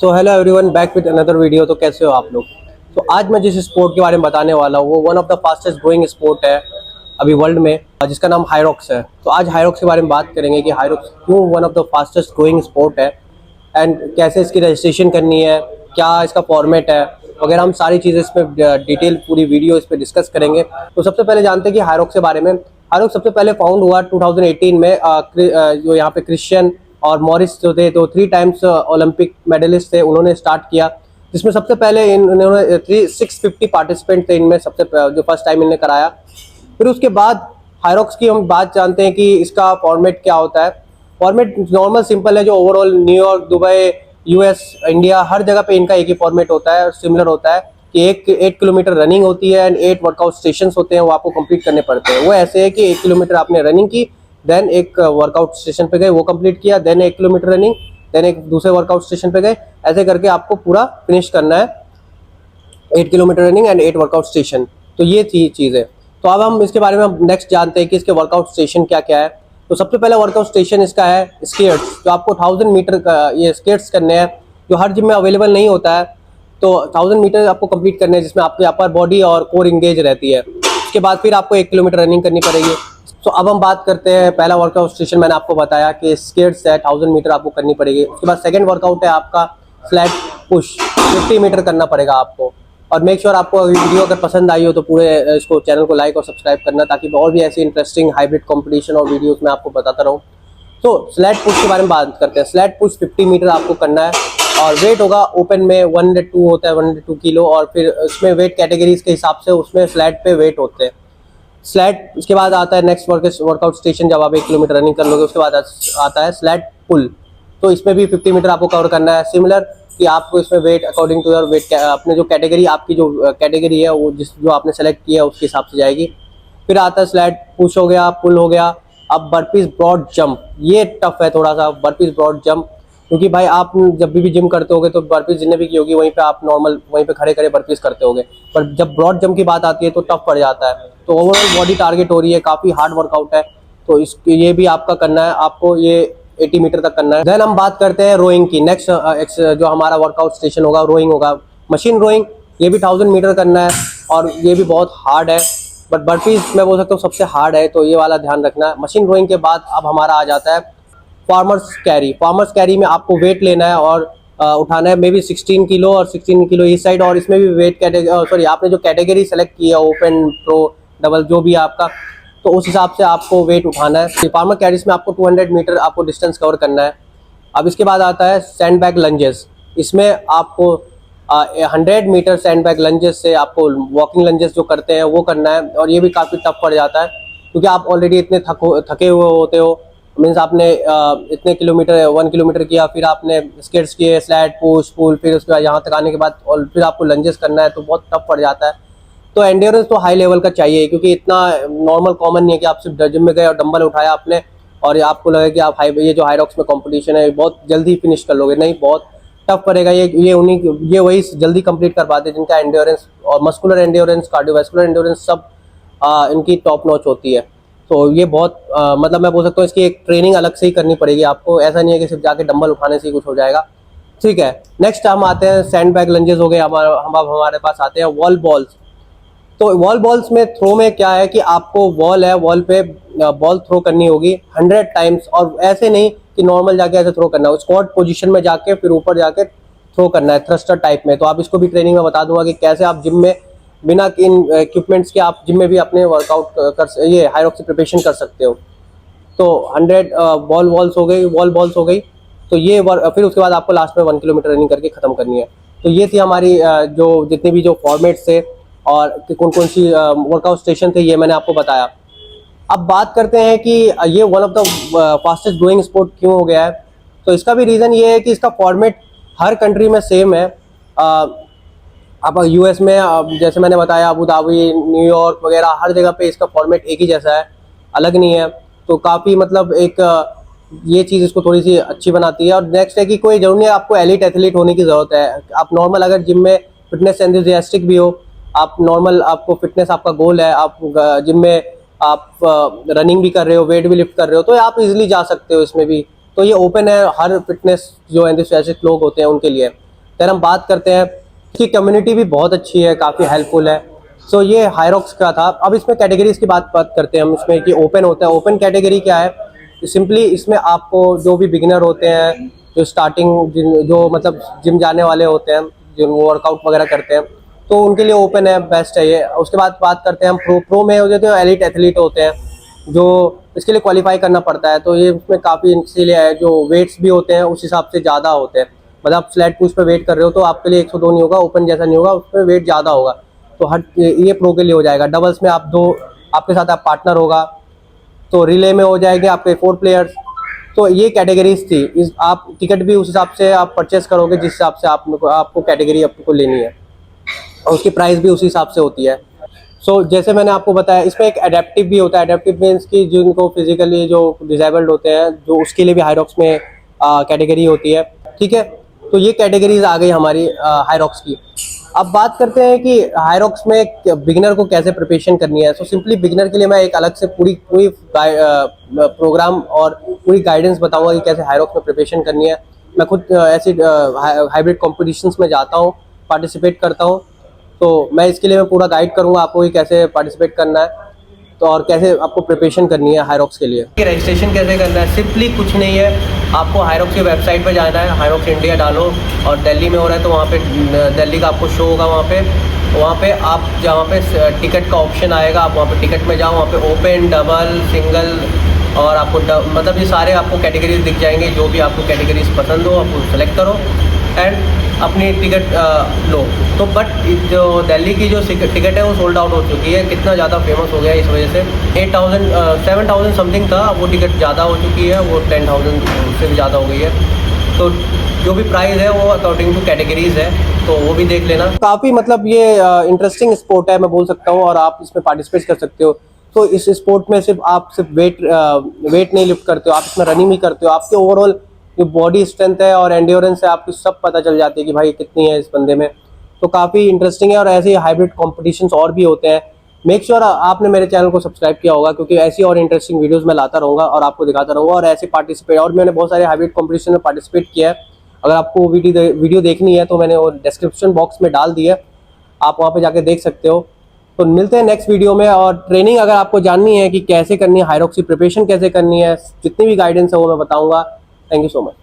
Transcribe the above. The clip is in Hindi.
So hello everyone, back with another video. तो कैसे हो आप लोग। तो आज मैं जिस स्पोर्ट के बारे में बताने वाला हूँ वो one of the fastest growing sport है अभी वर्ल्ड में, जिसका नाम हाइरॉक्स है। तो आज हाइरॉक्स के बारे में बात करेंगे कि हाइरॉक्स क्यों one of the fastest growing sport है एंड कैसे इसकी रजिस्ट्रेशन करनी है, क्या इसका फॉर्मेट है वगैरह। हम सारी चीज़ें इसमें डिटेल पूरी वीडियो इस पर डिस्कस करेंगे। तो सबसे पहले जानते हैं कि हाइरॉक्स के बारे में। हाइरॉक्स सबसे पहले फाउंड हुआ 2018 में। जो यहाँ पे क्रिश्चियन और मॉरिस जो थे, तो 3 टाइम्स ओलंपिक मेडलिस्ट थे, उन्होंने स्टार्ट किया। जिसमें सबसे पहले इन्होंने 650 पार्टिसिपेंट थे इनमें, सबसे जो फर्स्ट टाइम इन्होंने कराया। फिर उसके बाद हाइरॉक्स की हम बात जानते हैं कि इसका फॉर्मेट क्या होता है। फॉर्मेट नॉर्मल सिंपल है, जो overall New York, Dubai, US, India हर जगह पे इनका एक ही फॉर्मेट होता है और सिमिलर होता है कि 8 किलोमीटर रनिंग होती है एंड 8 वर्कआउट स्टेशन होते हैं, वो आपको कंप्लीट करने पड़ते हैं। वो ऐसे है कि 1 किलोमीटर आपने रनिंग की, देन एक वर्कआउट स्टेशन पे गए, वो कंप्लीट किया, देन 1 किलोमीटर रनिंग, देन एक दूसरे वर्कआउट स्टेशन पे गए, ऐसे करके आपको पूरा फिनिश करना है 8 kilometre running and 8 workout station. तो ये थी चीज़ें। तो अब हम इसके बारे में नेक्स्ट जानते हैं कि इसके वर्कआउट स्टेशन क्या क्या है। तो सबसे पहले वर्कआउट स्टेशन इसका है स्केट्स, जो आपको 1000 मीटर का ये स्केट्स करने हैं, जो हर जिम में अवेलेबल नहीं होता है। तो 1000 मीटर आपको कंप्लीट करने हैं, जिसमें आपकी अपर बॉडी और कोर इंगेज रहती है। उसके बाद फिर आपको 1 किलोमीटर रनिंग करनी पड़ेगी। तो अब हम बात करते हैं, पहला वर्कआउट स्टेशन मैंने आपको बताया कि स्केट्स है, 1000 मीटर आपको करनी पड़ेगी। उसके बाद सेकंड वर्कआउट है आपका फ्लैट पुश, 50 मीटर करना पड़ेगा आपको। और मेक श्योर आपको वीडियो अगर पसंद आई हो तो पूरे इसको चैनल को लाइक और सब्सक्राइब करना, ताकि और भी ऐसी इंटरेस्टिंग हाइब्रिड कंपटीशन और वीडियोस मैं आपको बताता रहूँ। तो स्लैट पुश के बारे में बात करते हैं। स्लैट पुश 50 मीटर आपको करना है और वेट होगा ओपन में 102 होता है, 102 किलो। और फिर उसमें वेट कैटेगरीज के हिसाब से उसमें फ्लैट पे वेट होते हैं। स्लैट उसके बाद आता है नेक्स्ट वर्कआउट स्टेशन, जब आप 1 किलोमीटर रनिंग कर लोगे उसके बाद आता है स्लैट पुल। तो इसमें भी 50 मीटर आपको कवर करना है। सिमिलर कि आपको इसमें weight according to your weight, अपने जो कैटेगरी, आपकी जो कैटेगरी है वो जो आपने सेलेक्ट किया है उसके हिसाब से जाएगी। फिर आता है स्लैट पुश हो गया, पुल हो गया। अब बर्पीज ब्रॉड जंप, ये टफ है थोड़ा सा बर्पीज ब्रॉड जंप, क्योंकि भाई आप जब भी जिम करते होगे तो बर्पीज जितने भी की होगी वहीं पे आप नॉर्मल वहीं पे खड़े खड़े बर्पीज करते होगे, पर जब ब्रॉड जंप की बात आती है तो टफ पड़ जाता है। तो ओवरऑल बॉडी टारगेट हो रही है, काफ़ी हार्ड वर्कआउट है। तो इसके ये भी आपका करना है, आपको ये 80 मीटर तक करना है। देन हम बात करते हैं रोइंग की। नेक्स्ट जो हमारा वर्कआउट स्टेशन होगा रोइंग होगा, मशीन रोइंग। ये भी 1000 मीटर करना है और ये भी बहुत हार्ड है, बट बर्पीज मैं बोल सकता हूँ सबसे हार्ड है, तो ये वाला ध्यान रखना है। मशीन रोइंग के बाद अब हमारा आ जाता है फार्मर्स कैरी। फार्मर्स कैरी में आपको वेट लेना है और उठाना है, मे बी 16 किलो और 16 किलो इस साइड, और इसमें भी वेट कैटेगरी, सॉरी आपने जो कैटेगरी सेलेक्ट की है, ओपन, प्रो, डबल, जो भी है आपका, तो उस हिसाब से आपको वेट उठाना है। फार्मर कैरीज में आपको 200 मीटर आपको डिस्टेंस कवर करना है। अब इसके बाद आता है सैंड बैग लंजेस। इसमें आपको 100 मीटर सैंड बैग लंजेस से आपको वॉकिंग लंजेस जो करते हैं वो करना है, और ये भी काफ़ी टफ पड़ जाता है क्योंकि आप ऑलरेडी इतने थके हुए होते हो। मीन्स आपने इतने किलोमीटर 1 किलोमीटर किया, फिर आपने स्केट्स किए, स्लैट पुश पुल, फिर उसके बाद यहाँ तक आने के बाद और फिर आपको लंजेस करना है, तो बहुत टफ पड़ जाता है। तो एंड्योरेंस तो हाई लेवल का चाहिए, क्योंकि इतना नॉर्मल कॉमन नहीं है कि आप सिर्फ जिम में गए और डंबल उठाया आपने और आपको लगे कि आप ये जो हाइरॉक्स में कंपटीशन है बहुत जल्दी फिनिश कर लोगे। नहीं, बहुत टफ पड़ेगा। ये वही जल्दी कंप्लीट कर पाते हैं जिनका एंड्योरेंस और मस्कुलर एंड्योरेंस, कार्डियोवैस्कुलर एंड्योरेंस सब इनकी टॉप नॉच होती है। तो ये बहुत मतलब मैं बोल सकता हूँ इसकी एक ट्रेनिंग अलग से ही करनी पड़ेगी आपको। ऐसा नहीं है कि सिर्फ जाके डंबल उठाने से ही कुछ हो जाएगा। ठीक है, नेक्स्ट हम आते हैं सैंड बैग लंजेस हो गए। हमारे पास आते हैं वॉल बॉल्स। तो वॉल बॉल्स में थ्रो में क्या है कि आपको वॉल है, वॉल पे बॉल थ्रो करनी होगी 100 टाइम्स, और ऐसे नहीं कि नॉर्मल जाके ऐसे थ्रो करना है, स्क्वाट पोजीशन में जाके फिर ऊपर जाके थ्रो करना है थ्रस्टर टाइप में। तो आप इसको भी ट्रेनिंग में बता दूंगा कि कैसे आप जिम में बिना इन इक्विपमेंट्स के आप जिम में भी अपने वर्कआउट ये हाइरॉक्स की प्रिपरेशन कर सकते हो। तो 100 वॉल बॉल्स हो गई। तो ये फिर उसके बाद आपको लास्ट में 1 किलोमीटर रनिंग करके ख़त्म करनी है। तो ये थी हमारी जो जितने भी जो फॉर्मेट्स थे और कौन कौन सी वर्कआउट स्टेशन थे, ये मैंने आपको बताया। अब बात करते हैं कि ये one of the fastest growing sport क्यों हो गया है। तो इसका भी रीज़न ये है कि इसका फॉर्मेट हर कंट्री में सेम है। अब यूएस में जैसे मैंने बताया, अबू धाबी, न्यूयॉर्क वगैरह हर जगह पे इसका फॉर्मेट एक ही जैसा है, अलग नहीं है। तो काफ़ी मतलब एक ये चीज़ इसको थोड़ी सी अच्छी बनाती है। और नेक्स्ट है कि कोई जरूरी नहीं है आपको एलिट एथलीट होने की ज़रूरत है। आप नॉर्मल अगर जिम में फिटनेस एंथुसियास्टिक भी हो, आप नॉर्मल आपको फिटनेस आपका गोल है, आप जिम में आप रनिंग भी कर रहे हो, वेट भी लिफ्ट कर रहे हो, तो आप इजीली जा सकते हो इसमें भी। तो ये ओपन है हर फिटनेस जो एंथुसियास्टिक लोग होते हैं उनके लिए। फिर हम बात करते हैं, इसकी कम्युनिटी भी बहुत अच्छी है, काफ़ी हेल्पफुल है। सो ये हायरॉक्स का था। अब इसमें कैटेगरीज की बात करते हैं हम इसमें कि ओपन होता है। ओपन कैटेगरी क्या है, सिंपली इसमें आपको जो भी बिगिनर होते हैं, जो स्टार्टिंग जो मतलब जिम जाने वाले होते हैं, जो वर्कआउट वगैरह करते हैं, तो उनके लिए ओपन है, बेस्ट है ये। उसके बाद बात करते हैं हम प्रो में हो जाते हैं, एलिट एथलीट होते हैं, जो इसके लिए क्वालिफाई करना पड़ता है। तो ये उसमें काफ़ी इसीलिए है, जो वेट्स भी होते हैं उस हिसाब से ज़्यादा होते हैं। मतलब आप फ्लैट पुश पे वेट कर रहे हो तो आपके लिए 102 नहीं होगा, ओपन जैसा नहीं होगा, उसमें वेट ज़्यादा होगा। तो हर ये प्रो के लिए हो जाएगा। डबल्स में आप दो, आपके साथ आप पार्टनर होगा, तो रिले में हो जाएंगे आपके 4 प्लेयर्स। तो ये कैटेगरीज थी। इस आप टिकट भी उस हिसाब से आप परचेस करोगे जिस हिसाब से आपको कैटेगरी आपको लेनी है, और उसकी प्राइस भी उसी हिसाब से होती है। जैसे मैंने आपको बताया, इसमें एक एडेप्टिव भी होता है। एडेप्टिव मीन्स कि जिनको फिजिकली जो डिसेबल्ड होते हैं, जो उसके लिए भी हायरॉक्स में कैटेगरी होती है। ठीक है, तो ये कैटेगरीज आ गई हमारी हायरॉक्स की। अब बात करते हैं कि हायरॉक्स में बिगिनर को कैसे प्रिपरेशन करनी है। सिंपली बिगिनर के लिए मैं एक अलग से पूरी प्रोग्राम और पूरी गाइडेंस बताऊंगा कि कैसे हायरॉक्स में प्रिपरेशन करनी है। मैं खुद ऐसे हाइब्रिड कॉम्पिटिशन्स में जाता हूँ, पार्टिसिपेट करता हूँ, तो मैं इसके लिए मैं पूरा गाइड करूंगा आपको कि कैसे पार्टिसिपेट करना है, तो और कैसे आपको प्रिपरेशन करनी है हायरॉक्स के लिए। रजिस्ट्रेशन कैसे करना है, सिंपली कुछ नहीं है, आपको हायरॉक्स की वेबसाइट पे जाना है, हायरॉक्स इंडिया डालो, और दिल्ली में हो रहा है तो वहाँ पे दिल्ली का आपको शो होगा। वहाँ पे आप जहाँ पे टिकट का ऑप्शन आएगा, आप वहाँ पे टिकट में जाओ, वहाँ पे ओपन, डबल, सिंगल, और आपको मतलब ये सारे आपको कैटेगरीज दिख जाएंगे। जो भी आपको कैटेगरीज पसंद हो आप सेलेक्ट करो एंड अपनी टिकट लो। तो बट जो दिल्ली की जो टिकट है वो सोल्ड आउट हो चुकी है। कितना ज़्यादा फेमस हो गया है इस वजह से। 7,000 समथिंग था, वो टिकट ज़्यादा हो चुकी है, वो 10,000 से भी ज़्यादा हो गई है। तो जो भी प्राइस है वो अकॉर्डिंग टू कैटेगरीज है, तो वो भी देख लेना। काफ़ी मतलब ये इंटरेस्टिंग स्पोर्ट है मैं बोल सकता हूँ, और आप इसमें पार्टिसिपेट कर सकते हो। तो इस स्पोर्ट में सिर्फ वेट नहीं लिफ्ट करते हो, आप इसमें रनिंग भी करते हो। आपके ओवरऑल जो बॉडी स्ट्रेंथ है और एंड्योरेंस है आपकी सब पता चल जाती है कि भाई कितनी है इस बंदे में। तो काफ़ी इंटरेस्टिंग है, और ऐसे ही हाइब्रिड कॉम्पिटिशन्स और भी होते हैं। मेक श्योर आपने मेरे चैनल को सब्सक्राइब किया होगा, क्योंकि ऐसी और इंटरेस्टिंग वीडियोस मैं लाता रहूँगा और आपको दिखाता रहूँगा। और ऐसे पार्टिसिपेट, और मैंने बहुत सारे हाइब्रिड कॉम्पिटिशन में पार्टिसिपेट किया है। अगर आपको वीडियो देखनी है तो मैंने वो डिस्क्रिप्शन बॉक्स में डाल दी है, आप वहाँ पर जाके देख सकते हो। तो मिलते हैं नेक्स्ट वीडियो में। और ट्रेनिंग अगर आपको जाननी है कि कैसे करनी है, हायरॉक्स की प्रिपरेशन कैसे करनी है, जितनी भी गाइडेंस है वो मैं बताऊँगा। Thank you so much.